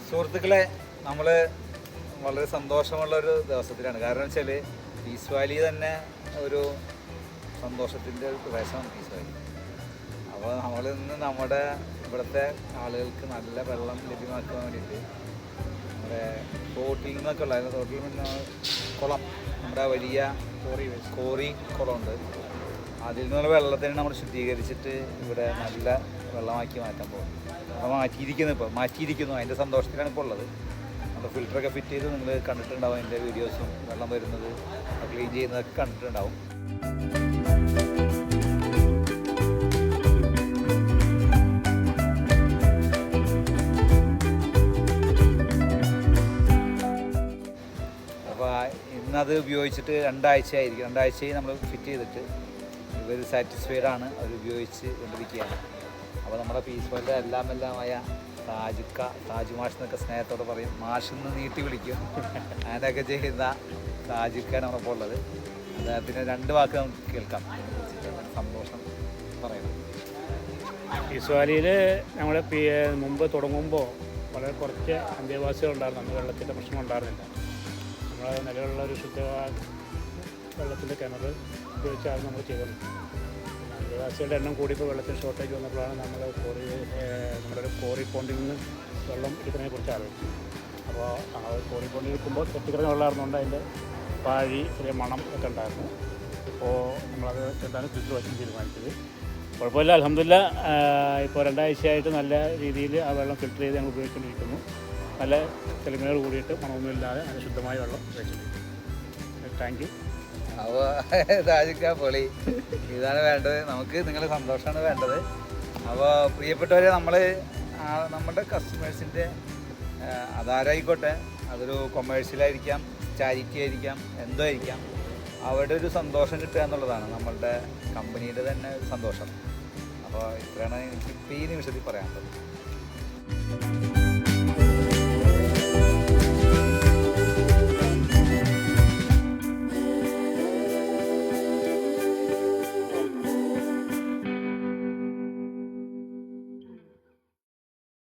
സുഹൃത്തുക്കളെ, നമ്മൾ വളരെ സന്തോഷമുള്ളൊരു ദിവസത്തിലാണ്. കാരണം വെച്ചാൽ പീസ് വാലി തന്നെ ഒരു സന്തോഷത്തിൻ്റെ ഒരു പ്രദേശമാണ് പീസ് വാലി. അപ്പോൾ നമ്മൾ ഇന്ന് നമ്മുടെ ഇവിടുത്തെ ആളുകൾക്ക് നല്ല വെള്ളം ലഭ്യമാക്കാൻ വേണ്ടിയിട്ട് നമ്മുടെ തോട്ടിൽ നിന്നൊക്കെ ഉള്ളായിരുന്നു. തോട്ടിൽ നിന്ന് കുളം, നമ്മുടെ വലിയ കോറി കുളമുണ്ട്. അതിൽ നിന്നുള്ള വെള്ളത്തിന് നമ്മൾ ശുദ്ധീകരിച്ചിട്ട് ഇവിടെ നല്ല വെള്ളമാക്കി മാറ്റാൻ പോകും. അപ്പോൾ മാറ്റിയിരിക്കുന്നു. അതിൻ്റെ സന്തോഷത്തിലാണ് ഇപ്പോൾ ഉള്ളത്. നമ്മൾ ഫിൽറ്ററൊക്കെ ഫിറ്റ് ചെയ്ത് നിങ്ങൾ കണ്ടിട്ടുണ്ടാവും. അതിൻ്റെ വീഡിയോസും വെള്ളം വരുന്നത് ക്ലീൻ ചെയ്യുന്നതൊക്കെ കണ്ടിട്ടുണ്ടാവും. അപ്പോൾ ഇന്നത് ഉപയോഗിച്ചിട്ട് രണ്ടാഴ്ചയായി നമ്മൾ ഫിറ്റ് ചെയ്തിട്ട് ഇവർ സാറ്റിസ്ഫൈഡ് ആണ്. അവർ ഉപയോഗിച്ച് കൊണ്ടിരിക്കുകയാണ്. അപ്പോൾ നമ്മുടെ പീസ് വാലിയുടെ എല്ലാമായ താജ് മാഷ് എന്നൊക്കെ സ്നേഹത്തോടെ പറയും. മാഷെന്ന് നീട്ടി വിളിക്കും. അങ്ങനെയൊക്കെ ചെയ്യുന്ന താജിക്കാണ് നമ്മളിപ്പോൾ ഉള്ളത്. അദ്ദേഹത്തിന് 2 വാക്ക് നമുക്ക് കേൾക്കാം. സന്തോഷം പറയണം. പീസ് വാലിയിൽ നമ്മൾ മുമ്പ് തുടങ്ങുമ്പോൾ വളരെ കുറച്ച് അന്തേവാസികളുണ്ടായിരുന്നു. അന്ന് വെള്ളത്തിൻ്റെ പ്രശ്നം ഉണ്ടായിരുന്നില്ല. നമ്മൾ നിലവിലുള്ള ഒരു ശുദ്ധ വെള്ളത്തിൻ്റെ കിണർ ഉപയോഗിച്ചാണ് നമ്മൾ ചെയ്തത്. അന്തേവാസികളുടെ എണ്ണം കൂടിയപ്പോൾ വെള്ളത്തിന് ഷോർട്ടേജ് വന്നപ്പോഴാണ് നമ്മുടെ ഒരു കോറി പോണ്ടിൽ നിന്ന് വെള്ളം എടുക്കുന്നതിനെ കുറിച്ച് ആലോചിച്ചു. അപ്പോൾ ആ കോറി പോണ്ടിൽ എടുക്കുമ്പോൾ കെട്ടിക്കിടന്ന വെള്ളമായിരുന്നുകൊണ്ട് അതിൻ്റെ പാഴി ചെറിയ മണം ഒക്കെ ഉണ്ടായിരുന്നു. അപ്പോൾ നമ്മളത് എന്താണ് ഫിൽറ്റർ വയ്ക്കാൻ തീരുമാനിച്ചത്. കുഴപ്പമില്ല, അൽഹംദുലില്ലാ. ഇപ്പോൾ 2 ആഴ്ചയായിട്ട് നല്ല രീതിയിൽ ആ വെള്ളം ഫിൽറ്റർ ചെയ്ത് ഞങ്ങൾ ഉപയോഗിച്ചുകൊണ്ടിരിക്കുന്നു. നല്ല തെളിമയോട് കൂടിയിട്ട് മണമൊന്നുമില്ലാതെ നല്ല ശുദ്ധമായ വെള്ളം ഉപയോഗിച്ചിട്ടുണ്ട്. Thank you. അപ്പോൾ താജിക്ക പൊളി. ഇതാണ് വേണ്ടത്. നമുക്ക് നിങ്ങളുടെ സന്തോഷമാണ് വേണ്ടത്. അപ്പോൾ പ്രിയപ്പെട്ടവരെ, നമ്മുടെ കസ്റ്റമേഴ്സിൻ്റെ അതാരായിക്കോട്ടെ, അതൊരു കൊമേഴ്ഷ്യലായിരിക്കാം, ചാരിറ്റി ആയിരിക്കാം, എന്തോ ആയിരിക്കാം, അവരുടെ ഒരു സന്തോഷം കിട്ടുക എന്നുള്ളതാണ് നമ്മളുടെ കമ്പനിയുടെ തന്നെ ഒരു സന്തോഷം. അപ്പോൾ ഇത്രയാണ് എനിക്ക് ഈ നിമിഷത്തിൽ പറയാനുള്ളത്.